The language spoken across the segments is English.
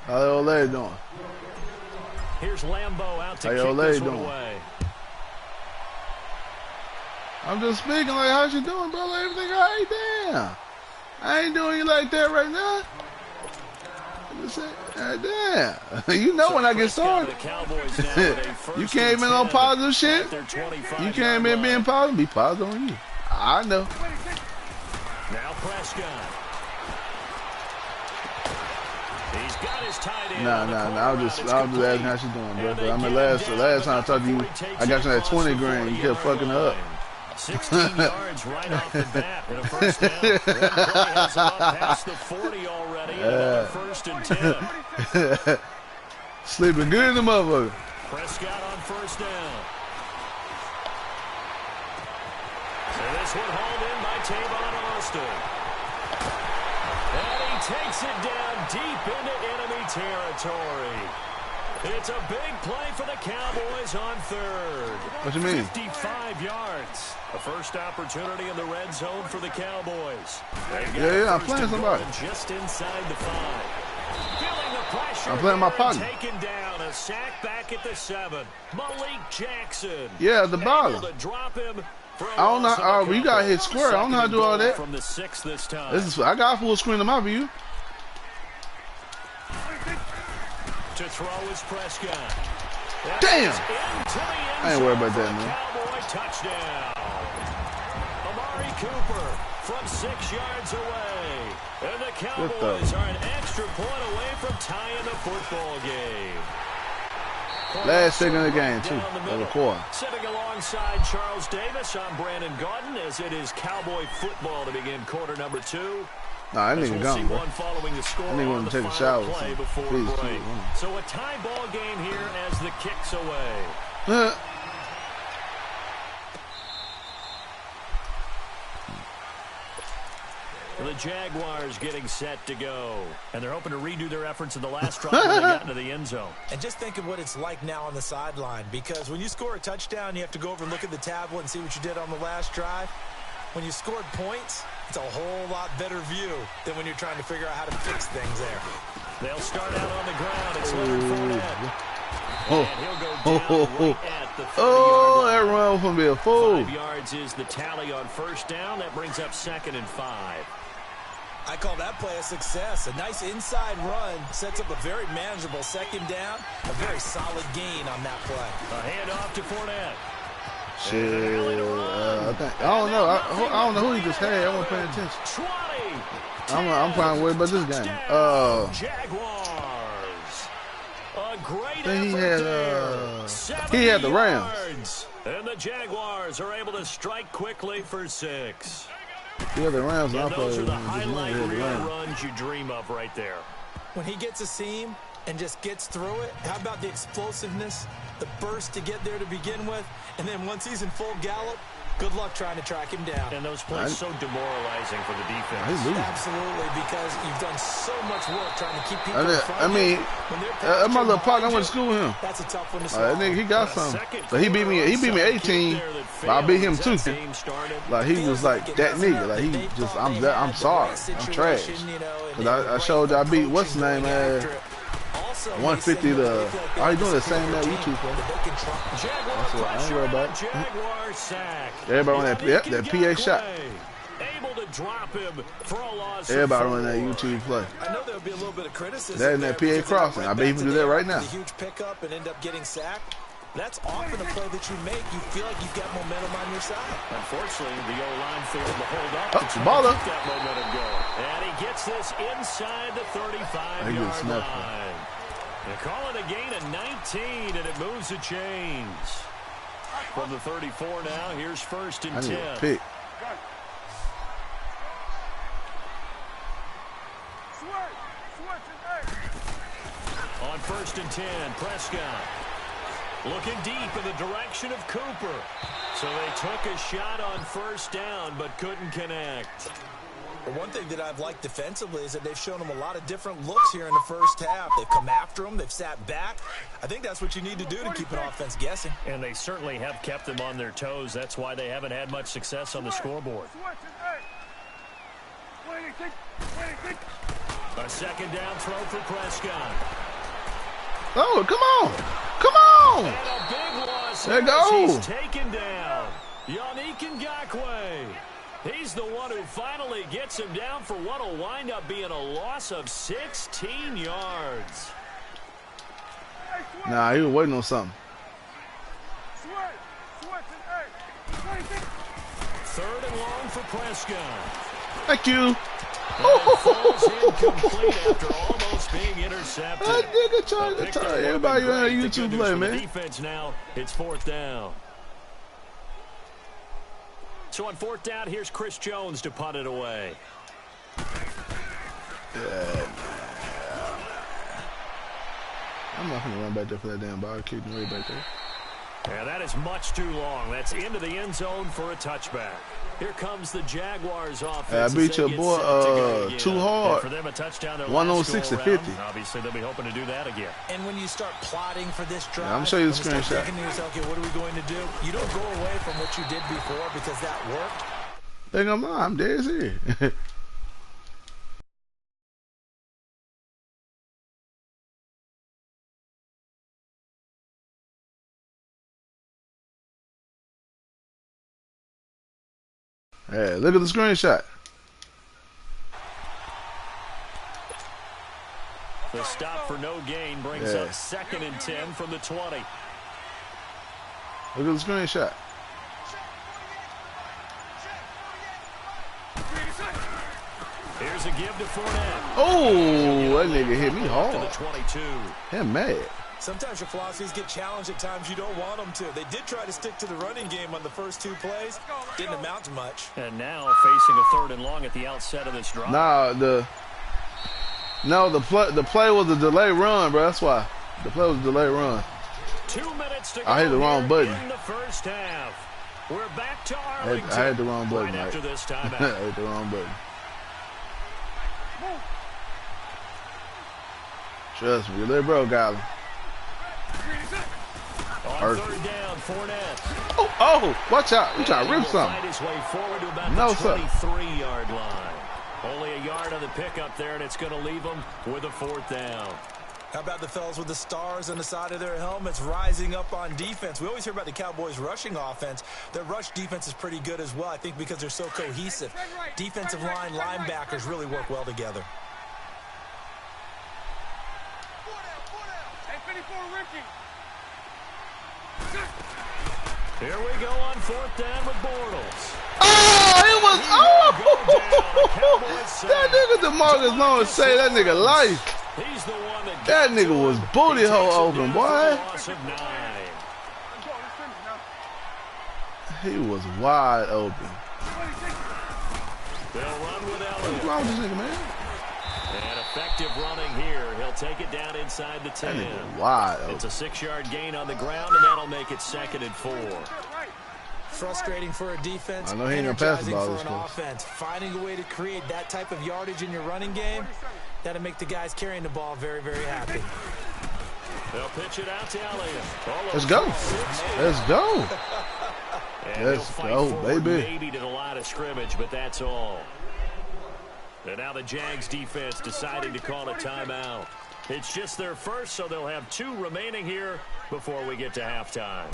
How the old lady doing? Here's Lambeau out to How kick your lady this one doing? away. I'm just speaking like, how's you doing, brother? Everything all right? Damn. I ain't doing you like that right now. Damn. You know when I get started. You came in on positive shit. You came in being positive. Be positive on you. I know. Now Prescott. He's got his tight end. Nah. I was just asking how she doing, bro. I mean, last time I talked to you, I got you that 20 grand. You kept fucking her up. 16 yards right off the bat and a first down. One play has him up past the 40 already. Another first and 10. Sleeping good in the motherfucker. Prescott on first down. And this one hauled in by Tavon Austin. And he takes it down deep into enemy territory. It's a big play for the Cowboys on third. What you mean? 55 yards. A first opportunity in the red zone for the Cowboys. Yeah, I'm playing somebody. Just inside the 5. Feeling the pressure. I'm playing my partner. Taken down. A sack back at the 7. Malik Jackson. Yeah, the bottom. To drop him. I don't know. You got to hit square. I don't know how to do all that. From the 6 this time. I got full screen of my view. To throw is Prescott. Damn! I ain't worried about that, man. Cowboy touchdown. Amari Cooper from 6 yards away. And the Cowboys are an extra point away from tying the football game. Last second of the game, too. Of the quarter. Sitting alongside Charles Davis, I'm Brandon Gaudin, as it is Cowboy football to begin quarter number 2. Nah, that nigga gone, bro. That nigga want to take a shower. Please, so a tie ball game here as the kicks away. The Jaguars getting set to go. And they're hoping to redo their efforts in the last drive when they got into the end zone. And just think of what it's like now on the sideline, because when you score a touchdown, you have to go over and look at the tablet and see what you did on the last drive. When you scored points, it's a whole lot better view than when you're trying to figure out how to fix things there. They'll start out on the ground. It's Leonard Fournette. And he'll go down right at the 30-yard line. That run was going to be a fool. 5 yards is the tally on first down. That brings up 2nd and 5. I call that play a success. A nice inside run sets up a very manageable second down. A very solid gain on that play. A handoff to Fournette. Shit, I don't know. I don't know who he just had. I wasn't paying attention. 20. I'm trying to worry about this game. Jaguars. A great he had the Rams. And the Jaguars are able to strike quickly for 6. He had the Rams. And those are the highlight reel runs you dream of right there. When he gets a seam and just gets through it, how about the explosiveness, the burst to get there to begin with, and then once he's in full gallop, good luck trying to track him down. And those plays so demoralizing for the defense. Absolutely, because you've done so much work trying to keep people in front I mean, my little partner, I went to school with him. That's a tough one to swallow. That nigga, he got something. But he beat me 18, but I beat him too. Like, he was like that nigga. Like, he just, I'm sorry. I'm trash. Because I showed you I beat, what's his name, 150 to, all he doing the same that YouTube for. That's what I ain't worried about. Everybody on that PA shot. Everybody on that YouTube play. I know there'll be a little bit of criticism. That and that PA crossing. I bet he can do that right now. A huge pickup and end up getting sacked. That's often a play that you make. You feel like you've got momentum on your side. Unfortunately, the O-line failed to hold up to ball up. keep that momentum going. And he gets this inside the 35-yard line. They call it a gain of 19, and it moves the chains. From the 34 now, here's 1st and 10. I need a pick. On 1st and 10, Prescott looking deep in the direction of Cooper. So they took a shot on first down, but couldn't connect. But one thing that I've liked defensively is that they've shown him a lot of different looks here in the first half. They've come after him. They've sat back. I think that's what you need to do to keep an offense guessing. And they certainly have kept them on their toes. That's why they haven't had much success on the scoreboard. A second down throw for Prescott. Oh, come on. Come on. And a big loss. There you go. He's taken down. Yannick Ngakoue. He's the one who finally gets him down for what will wind up being a loss of 16 yards. Nah, he was waiting on something. Third and long for Prescott. Thank you. Falls incomplete after almost being intercepted. That nigga trying to tell everybody on a YouTube play, man. Defense now, it's fourth down. So on fourth down, here's Chris Jones to punt it away. I'm not gonna run back there for that damn ball. I'll keep him way back there. Yeah, that is much too long. That's into the end zone for a touchback. Here comes the Jaguars offense. I beat your boy too hard. For them, a touchdown 106 to 50. Obviously, they'll be hoping to do that again. And when you start plotting for this drive, I'm show you the screenshot. Thinking to yourself, okay, what are we going to do? You don't go away from what you did before because that worked. Think I'm dead serious. Hey, look at the screenshot. The stop for no gain brings up 2nd and 10 from the 20. Look at the screenshot. Here's a give to Fournette. Oh, that nigga hit me hard. To the 22. Him mad. Sometimes your philosophies get challenged at times you don't want them to. They did try to stick to the running game on the first 2 plays. Didn't amount to much. And now facing a 3rd and long at the outset of this drive. Nah, the play was a delay run, bro. That's why. The play was a delay run. 2 minutes to go. I hit the wrong button. In the first half. We're back to Arlington. I hit the wrong button, right after this timeout. I hit the wrong button. Trust me, little bro got him. On 3rd down, Fournette. Oh, watch out. We trying to rip something. Fight his way forward to about No, the sir. 23-yard line. Only a yard on the pickup there, and it's going to leave them with a 4th down. How about the fellas with the stars on the side of their helmets rising up on defense? We always hear about the Cowboys' rushing offense. Their rush defense is pretty good as well, I think, because they're so cohesive. Defensive line, linebackers really work well together. Here we go on 4th down with Bortles. Oh, it was. That nigga DeMarcus Lawrence saved that nigga life. He's the one That nigga was booty hole open, boy. He was wide open. They'll run with Elliott. What's wrong with this nigga, man? And effective running here. He'll take it down inside the 10. That nigga wide open. It's a 6-yard gain on the ground, and that'll make it 2nd and 4. Frustrating for a defense. I know he ain't gonna pass the ball for this an close. offense. Finding a way to create that type of yardage in your running game, that'll make the guys carrying the ball very, very happy. They'll pitch it out to Elliott. Let's go. Let's go. Let's go, baby. Maybe to the line of scrimmage, but that's all. And now the Jags defense deciding to call a timeout. It's just their first, so they'll have 2 remaining here before we get to halftime.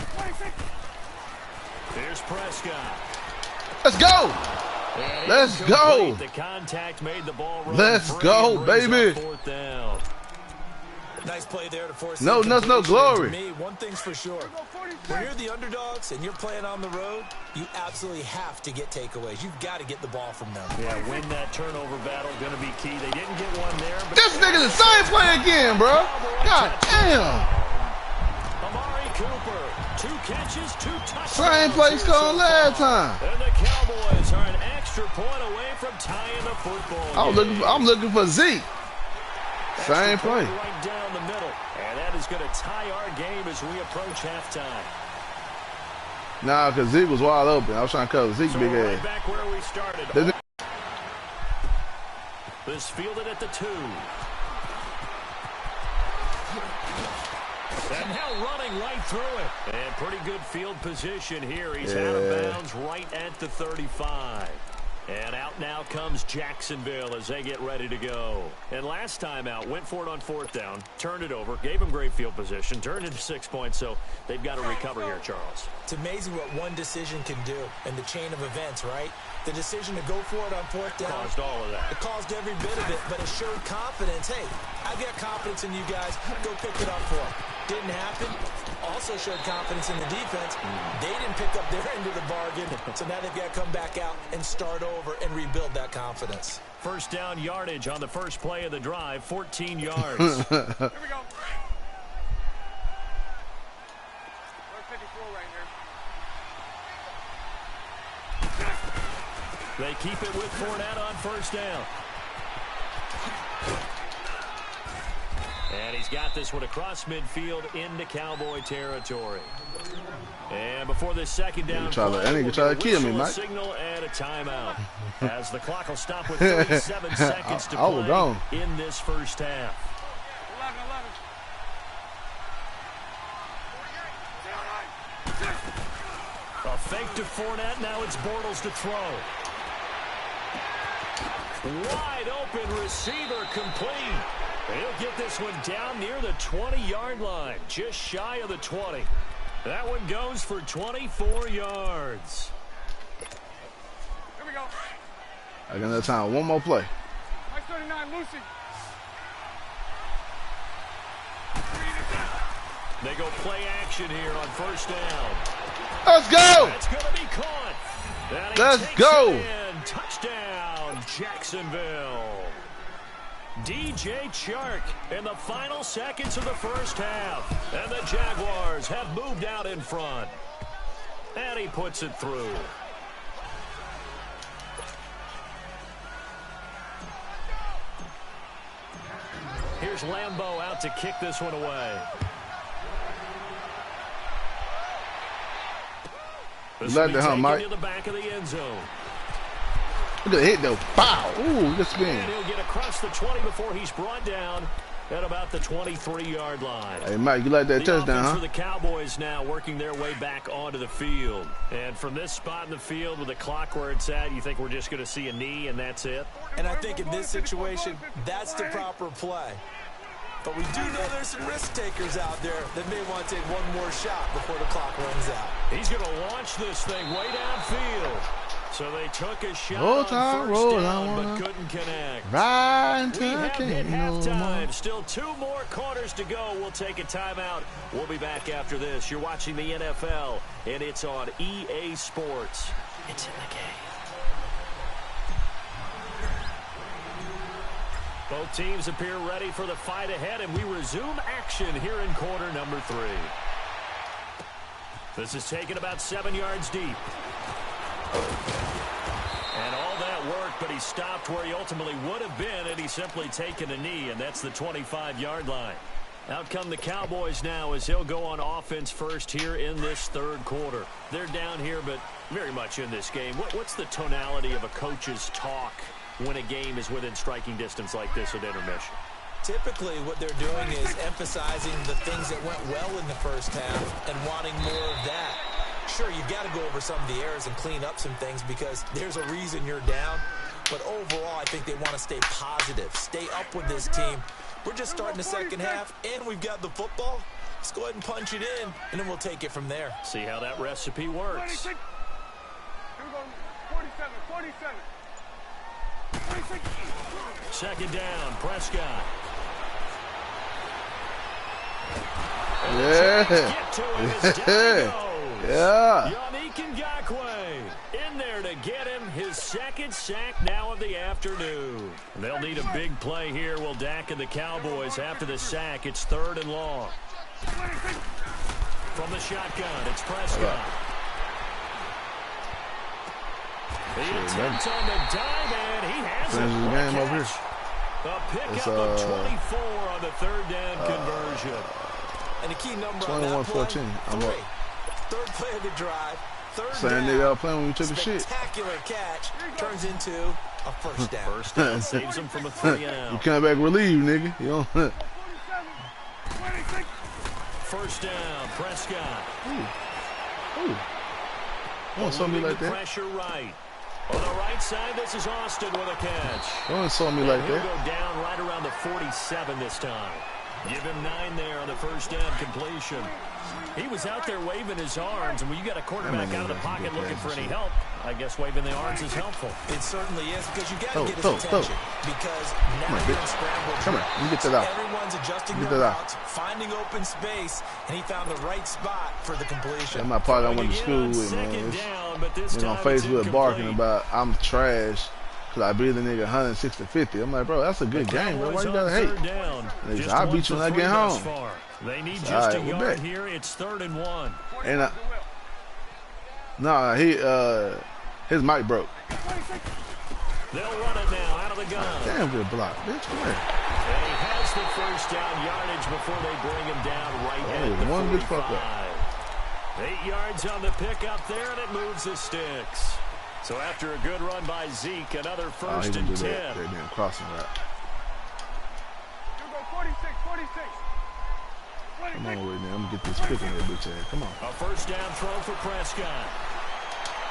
Here's Prescott. Let's go. Let's go. The contact made the ball run. Let's go, baby. 4th down. Nice play there to force no glory. To me, one thing's for sure. When you're the underdogs and you're playing on the road, you absolutely have to get takeaways. You've got to get the ball from them. Yeah, win that turnover battle, going to be key. They didn't get one there. But This nigga's the same play again, bro. God damn. Amari Cooper, 2 catches, 2 touchdowns. Same play scored last time. And the Cowboys are an extra point away from tying the football game. I'm looking for Zeke. Same play. Right down the middle. And that is going to tie our game as we approach halftime. Nah, because Zeke was wide open. I was trying to cover Zeke big Right ass. back where we started. This fielded at the 2. And now running right through it. And pretty good field position here. He's out of bounds right at the 35. And out now comes Jacksonville as they get ready to go. And last time out, went for it on 4th down, turned it over, gave them great field position, turned into 6 points, so they've got to recover here, Charles. It's amazing what one decision can do in the chain of events, right? The decision to go for it on 4th down. Caused all of that. It caused every bit of it, but it showed confidence. Hey, I've got confidence in you guys. Go pick it up for them. Didn't happen. Also showed confidence in the defense. They didn't pick up their end of the bargain, so now they've got to come back out and start over and rebuild that confidence. First down yardage on the first play of the drive, 14 yards. Here we go. They keep it with Fournette on first down. And he's got this one across midfield into Cowboy territory. And before this second down, try to kill me, Mike. Signal and a timeout. As the clock will stop with 37 seconds to play in this first half. 11. A fake to Fournette. Now it's Bortles to throw. Wide open receiver complete. He'll get this one down near the 20-yard line, just shy of the 20. That one goes for 24 yards. Here we go. I got another time. One more play. 39, Lucy. They go play action here on first down. Let's go. That's going to be caught. Let's go. Touchdown, Jacksonville. DJ Chark in the final seconds of the first half. And the Jaguars have moved out in front. And he puts it through. Here's Lambeau out to kick this one away. This will be taken to the back of the end zone. Look at the hit, though. Bow. Ooh, good spin. And he'll get across the 20 before he's brought down at about the 23-yard line. Hey, Mike, you like that touchdown, huh? For the Cowboys now working their way back onto the field. And from this spot in the field with the clock where it's at, you think we're just going to see a knee and that's it? And I think in this situation, that's the proper play. But we do know there's some risk takers out there that may want to take one more shot before the clock runs out. He's going to launch this thing way downfield. So they took a shot on first down, but couldn't connect. We have hit halftime. Still 2 more quarters to go. We'll take a timeout. We'll be back after this. You're watching the NFL, and it's on EA Sports. It's in the game. Both teams appear ready for the fight ahead, and we resume action here in quarter number 3. This is taken about 7 yards deep. And all that work, but he stopped where he ultimately would have been had he simply taken a knee, and that's the 25-yard line. Out come the Cowboys now as he'll go on offense first here in this third quarter. They're down here, but very much in this game. What's the tonality of a coach's talk when a game is within striking distance like this at intermission? Typically, what they're doing is emphasizing the things that went well in the first half and wanting more of that. Sure, you've got to go over some of the errors and clean up some things because there's a reason you're down. But overall, I think they want to stay positive, stay up with this team. We're just starting the second half, and we've got the football. Let's go ahead and punch it in, and then we'll take it from there. See how that recipe works. 26. Here we go. 47. Second down, Prescott. Yeah. Yeah. Yannick Ngakoue in there to get him his second sack now of the afternoon. They'll need a big play here. Will Dak and the Cowboys after the sack. It's 3rd and long. From the shotgun, it's Prescott. The attempt on the dive, and he has it. Game over here. A pickup of 24 on the 3rd down conversion. And the key number on that play, 21-14. I'm up. 3rd play of the drive. 3rd Same down. nigga out playing when we took a shit. Spectacular catch turns into a first down. First down saves him from a 3-and-out. You come back relieved, nigga. You know. 26. First down, Prescott. Ooh. Want something like that? Pressure right. On the right side, this is Austin with a catch. Don't insult me like He'll that. go down right around the 47 this time. Give him 9 there on the first down completion. He was out there waving his arms, and when you got a quarterback out of the pocket looking for any help, I guess waving the arms is helpful. It certainly is, because you got to get his attention. Because now you're in scramble. Come here, you get that out. Everyone's adjusting their routes, finding open space, and he found the right spot for the completion. That's my partner I went to school with, man. You know, on Facebook barking about I'm trash. Cause I beat the nigga 160-50. I'm like, bro, that's a good game, bro. Why you gotta hate? He said, I'll beat you when I get home. They need just a yard here. It's 3rd and 1. And no, his mic broke. They'll run it now out of the gun. Damn good block, bitch. Come here. And he has the first down yardage before they bring him down right at the 45. 8 yards on the pickup there, and it moves the sticks. So after a good run by Zeke, another 1st and 10. They're damn crossing route. You go 46, 46. Come on with me. I'm gonna get this pick in that bitch ass. Come on. A first down throw for Prescott.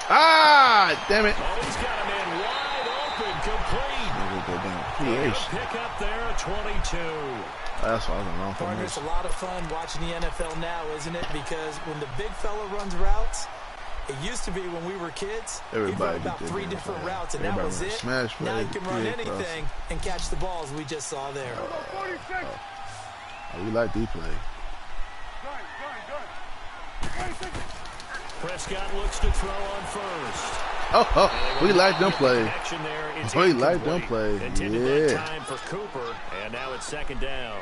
Ah, damn it. Oh, he's got a man wide open, complete. Pick up there at 22. That's why I was wrong for me. It's a lot of fun watching the NFL now, isn't it? Because when the big fella runs routes, it used to be when we were kids, everybody about 3 different routes, and that was it. Now you can run anything and catch the balls we just saw there. We like these plays. Prescott looks to throw on first. We like them plays. We like them plays. Yeah. Time for Cooper, and now it's 2nd down.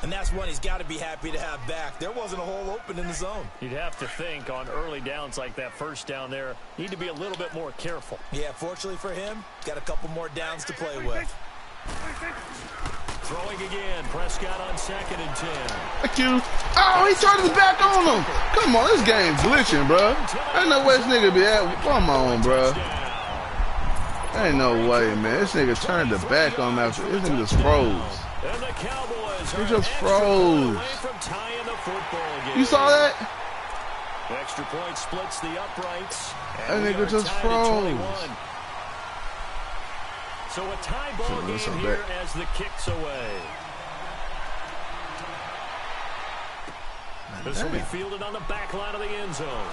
And that's one he's got to be happy to have back. There wasn't a hole open in the zone. You'd have to think on early downs like that first down there, need to be a little bit more careful. Yeah, fortunately for him, got a couple more downs to play with. Throwing again, Prescott on 2nd and 10. Thank you. Oh, he turned his back on him. Come on, this game's glitching, bro. Ain't no way this nigga be at. Come on, bro. Ain't no way, man. This nigga turned the back on him after. This nigga just froze. And the Cowboys he just froze. From tying the football game. You saw that? Extra point splits the uprights. That nigga just froze. So a tie ball game here as the kick's away. This will be fielded on the back line of the end zone.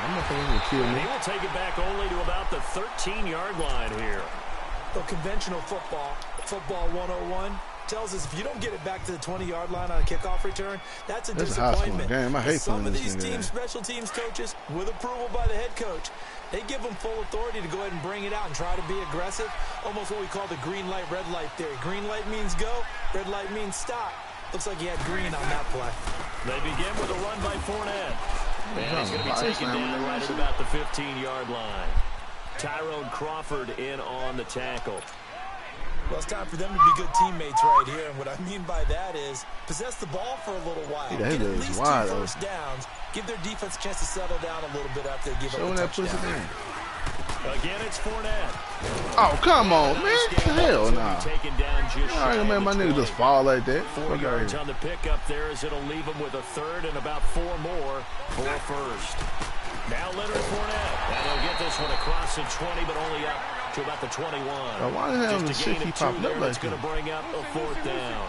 And he will take it back only to about the 13-yard line here. So conventional football 101, tells us if you don't get it back to the 20-yard line on a kickoff return, that's a disappointment. Game. I hate some of these teams, special teams coaches, with approval by the head coach, they give them full authority to go ahead and bring it out and try to be aggressive. Almost what we call the green light, red light theory. Green light means go, red light means stop. Looks like he had green on that play. They begin with a run by Fournette. And he's going to be taken down right at about the 15-yard line. Tyrone Crawford in on the tackle. Well, it's time for them to be good teammates right here. And what I mean by that is possess the ball for a little while. Get at least 2 first downs. Give their defense a chance to settle down a little bit after they give up the touchdown. Again, it's Fournette. Oh, come on, man. Hell nah. I ain't gonna make my nigga just fall like that. 4 yards on the pickup there as it'll leave him with a 3rd and about 4 more for a first. Now Leonard Fournette. And he'll get this one across the 20, but only up to about the 21. Why the hell is he popping up like it's going to bring up a 4th down.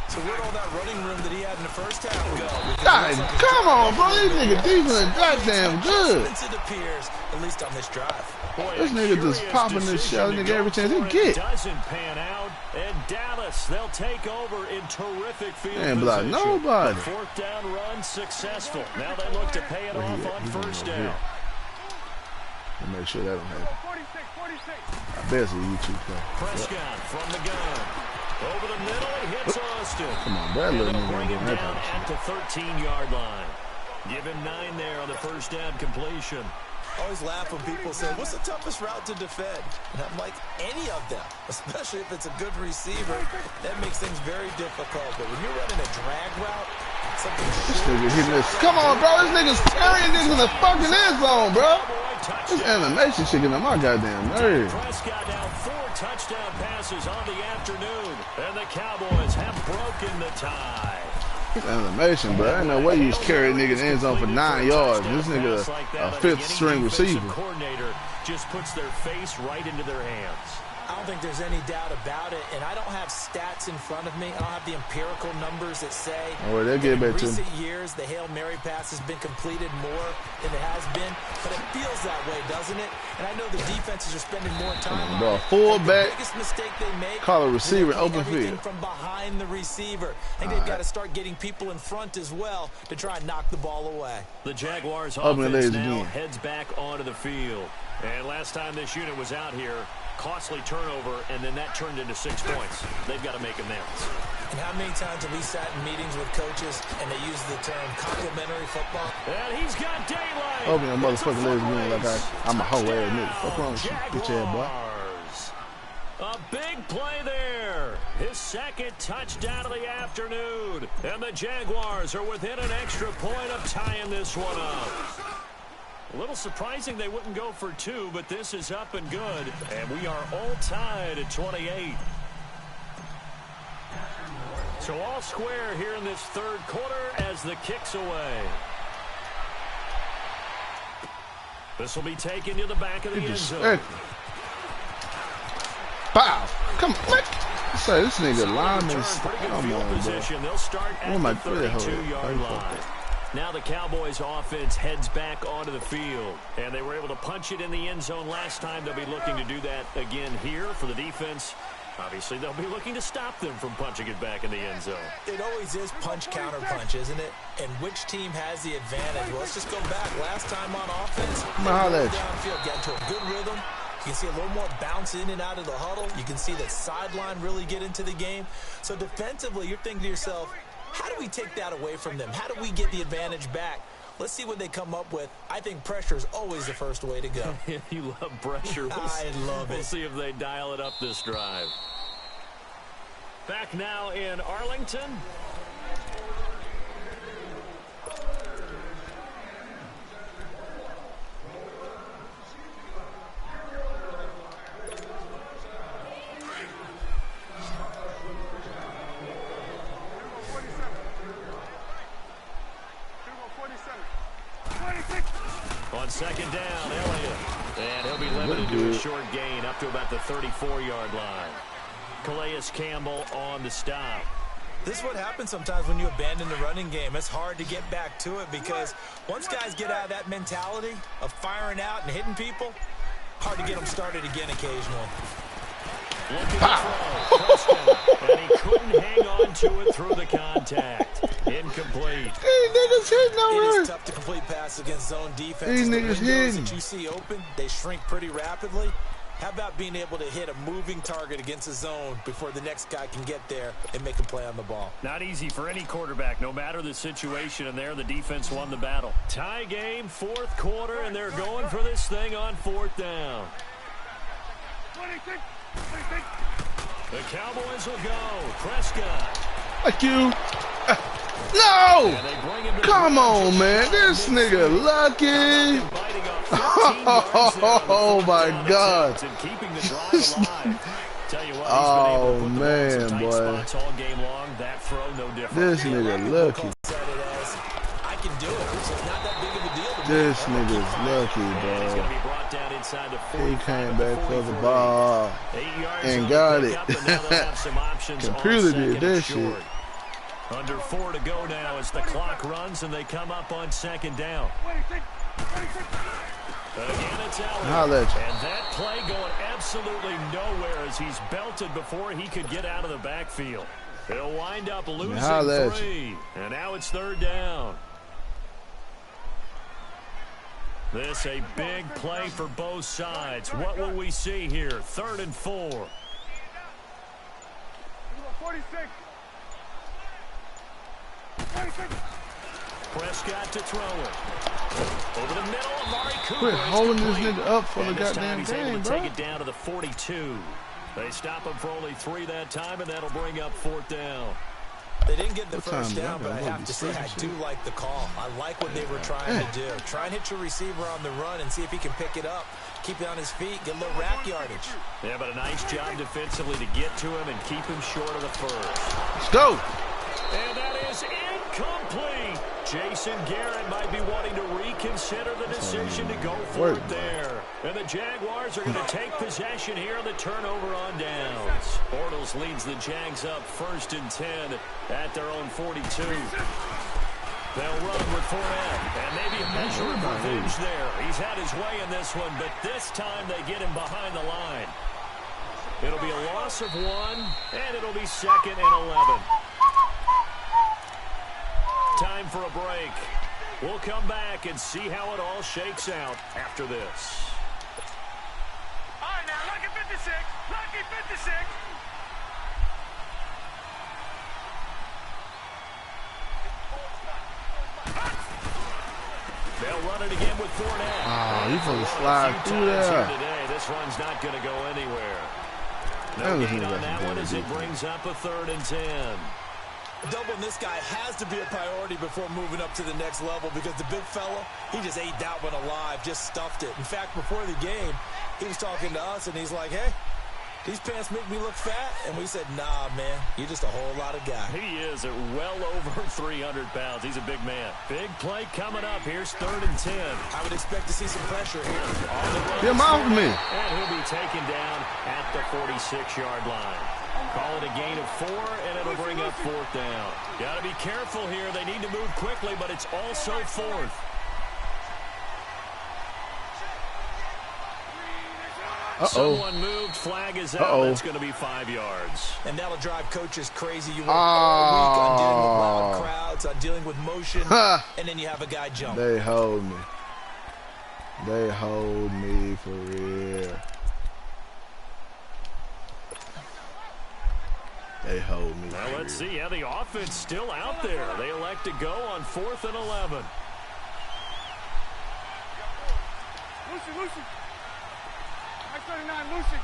So where'd all that running room that he had in the first half go? God, come on, bro. This nigga defense goddamn good. It appears, at least on this drive. Boy, this nigga just popping this shit, nigga, every chance he get. Doesn't pan out, and Dallas, they'll take over in terrific field position. Block nobody. 4th down run successful. Now they look to pay it off on 1st down. Make sure that don't happen. 46, 46. I bet it's a YouTube play. Prescott from the gun. Over the middle, he hits Austin. Come on, Bradley. Bring him down at the 13-yard line. Give him 9 there on the first down completion. Always laugh when people say, what's the toughest route to defend? And I'm like, any of them, especially if it's a good receiver, that makes things very difficult. But when you're running a drag route, this nigga hitting this. Come on, bro. This nigga's carrying this in the fucking end zone, bro. This animation shit getting on my goddamn nerves. Prescott now 4 touchdown passes on the afternoon, and the Cowboys have broken the tie. Animation, bro. I ain't no way you just carry a nigga in the end zone for 9 yards. This nigga a fifth string receiver. Coordinator just puts their face right into their hands. I don't think there's any doubt about it, and I don't have stats in front of me. I don't have the empirical numbers that say they'll get back to in recent years the Hail Mary pass has been completed more than it has been, but it feels that way, doesn't it? And I know the defenses are spending more time on it. Fullback, the biggest mistake they make, call a receiver open field from behind the receiver. I think they've got to start getting people in front as well to try and knock the ball away. The Jaguars offense now heads back onto the field. And last time this unit was out here, costly turnover, and then that turned into 6 points. They've got to make amends. And how many times have we sat in meetings with coaches and they use the term complimentary football? And he's got daylight. Open your motherfucking legs again like I'm a hoe ass nigga. What's wrong with you, bitch ass boy? A big play there. His second touchdown of the afternoon. And the Jaguars are within an extra point of tying this one up. A little surprising they wouldn't go for 2, but this is up and good. And we are all tied at 28. So all square here in this third quarter as the kick's away. This will be taken to the back of the end zone. Pow! Come on, say this nigga lineman. Come on, bro. They'll start at the 32-yard line. Now the Cowboys offense heads back onto the field, and they were able to punch it in the end zone last time. They'll be looking to do that again here for the defense. Obviously, they'll be looking to stop them from punching it back in the end zone. It always is punch, counter punch, isn't it? And which team has the advantage? Well, let's just go back. Last time on offense, downfield, get into a good rhythm. You can see a little more bounce in and out of the huddle. You can see the sideline really get into the game. So defensively, you're thinking to yourself, how do we take that away from them? How do we get the advantage back? Let's see what they come up with. I think pressure is always the first way to go. You love pressure. I love it. We'll see if they dial it up this drive. Back now in Arlington. On second down, Elliott. And he'll be limited to a short gain up to about the 34-yard line. Calais Campbell on the stop. This is what happens sometimes when you abandon the running game. It's hard to get back to it because once guys get out of that mentality of firing out and hitting people, hard to get them started again occasionally. Looking to throw. Prescott, and he couldn't hang on to it through the contact. Incomplete. These niggas hitting over It is tough to complete passes against zone defense. These niggas hitting. That you see open, they shrink pretty rapidly. How about being able to hit a moving target against a zone before the next guy can get there and make a play on the ball? Not easy for any quarterback, no matter the situation, and there the defense won the battle. Tie game, fourth quarter, and they're going for this thing on fourth down. 26. The Cowboys will go. Prescott. Fuck you. No! Come on, man. This nigga lucky. Oh, my God. Oh, man, boy. This nigga lucky. This nigga's lucky, bro. He came back for the ball and got it. Computer did that shit. Under 4 to go now as the clock runs and they come up on second down. Again, it's Elliott. And that play going absolutely nowhere as he's belted before he could get out of the backfield. He'll wind up losing 3. And now it's third down. This a big play for both sides. What will we see here? 3rd and 4. 46. Prescott to throw it. Over the middle, Amari Cooper. Quit holding this nigga up for the goddamn game, bro. Take it down to the 42. They stop him for only 3 that time, and that'll bring up 4th down. They didn't get the first down, but I have to say I do like the call. I like what they were trying to do. Try and hit your receiver on the run and see if he can pick it up. Keep it on his feet, get a little rack yardage. Yeah, but a nice job defensively to get to him and keep him short of the first. Let's go. And that is incomplete. Jason Garrett might be wanting to reconsider the decision to go for it there. And the Jaguars are going to take possession here on the turnover on downs. Bortles leads the Jags up 1st and 10 at their own 42. They'll run with Fournette, and maybe a measure of revenge there. He's had his way in this one, but this time they get him behind the line. It'll be a loss of 1, and it'll be 2nd and 11. Time for a break. We'll come back and see how it all shakes out after this. All right, now, lucky 56. Lucky 56. They'll run it again with Fournette. Oh, you supposed to slide through there. Today. This run's not going to go anywhere. No gain on that one as it brings up a 3rd and 10. Doubling this guy has to be a priority before moving up to the next level because the big fella, he just ate that one alive, just stuffed it. In fact, before the game, he was talking to us, and he's like, hey, these pants make me look fat. And we said, nah, man, you're just a whole lot of guy. He is at well over 300 pounds. He's a big man. Big play coming up. Here's 3rd and 10. I would expect to see some pressure here. Get him off me. And he'll be taken down at the 46-yard line. Call it a gain of 4, and it'll bring up 4th down. Got to be careful here. They need to move quickly, but it's also 4th. Someone moved. Flag is out. That's going to be 5 yards. And that'll drive coaches crazy. You work all week on dealing with loud crowds, on dealing with motion, and then you have a guy jump. They hold me. They hold me for real. They hold me. Well, let's see. Yeah, the offense still out there. They elect to go on 4th and 11. Lucy. I 39, Lucy.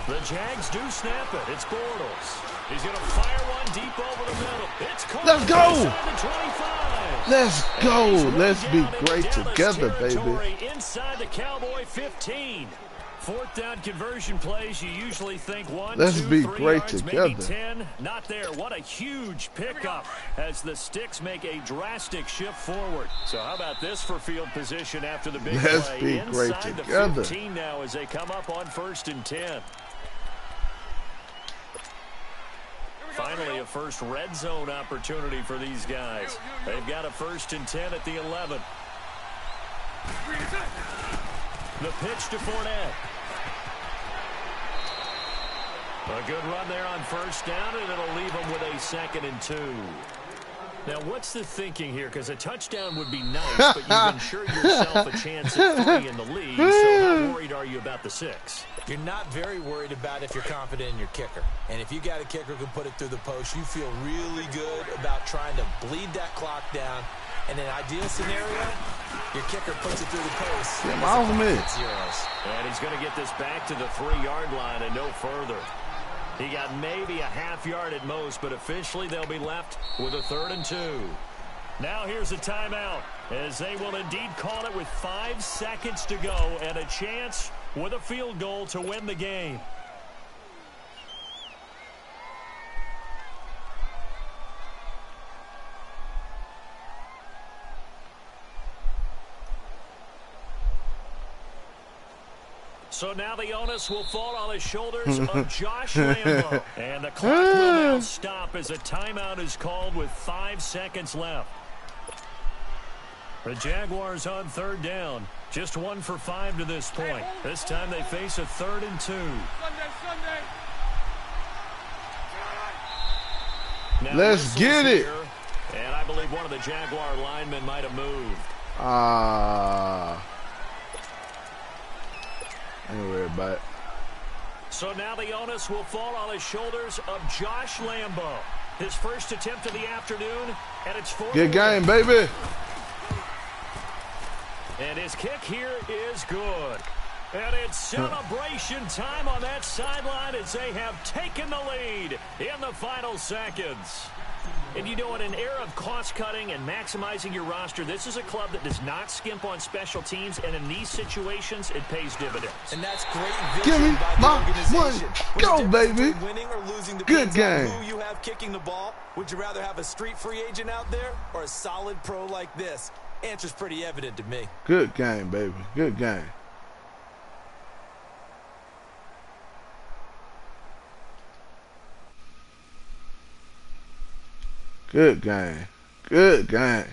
The Jags do snap it. It's Bortles. He's going to fire one deep over the middle. It's caught. Let's go. The 25. Let's go. Let's be great together, baby. Inside the Cowboy 15. 4th down conversion plays, you usually think 1, Let's 2, be 3 great yards, together. maybe 10. Not there. What a huge pickup as the sticks make a drastic shift forward. So how about this for field position after the big Let's play? be Inside great the together. 15 now as they come up on 1st and 10. Finally, a first red zone opportunity for these guys. They've got a 1st and 10 at the 11. The pitch to Fournette. A good run there on 1st down, and it'll leave them with a 2nd and 2. Now, what's the thinking here? Because a touchdown would be nice, but you've ensured yourself a chance at 3 in the league, so how worried are you about the 6? You're not very worried about if you're confident in your kicker. And if you got a kicker who can put it through the post, you feel really good about trying to bleed that clock down. In an ideal scenario, your kicker puts it through the post. And he's going to get this back to the 3-yard line and no further. He got maybe a half yard at most, but officially they'll be left with a 3rd and 2. Now here's a timeout, as they will indeed call it with 5 seconds to go and a chance with a field goal to win the game. So now the onus will fall on the shoulders of Josh Lambo. And the clock will now stop as a timeout is called with 5 seconds left. The Jaguars on 3rd down. Just 1 for 5 to this point. This time they face a 3rd and 2. Now let's get it. Here, and I believe one of the Jaguar linemen might have moved. Anyway, but so now the onus will fall on the shoulders of Josh Lambo. His first attempt of the afternoon, and it's 4. Good game, baby. And his kick here is good. And it's celebration time on that sideline as they have taken the lead in the final seconds. And you know, in an era of cost-cutting and maximizing your roster, this is a club that does not skimp on special teams, and in these situations, it pays dividends. And that's great vision Give me by the my organization. money. Go, baby. Winning or losing Good depends on game. who you have kicking the ball. Would you rather have a street free agent out there or a solid pro like this? Answer's pretty evident to me. Good game, baby. Good game. Good game. Good game.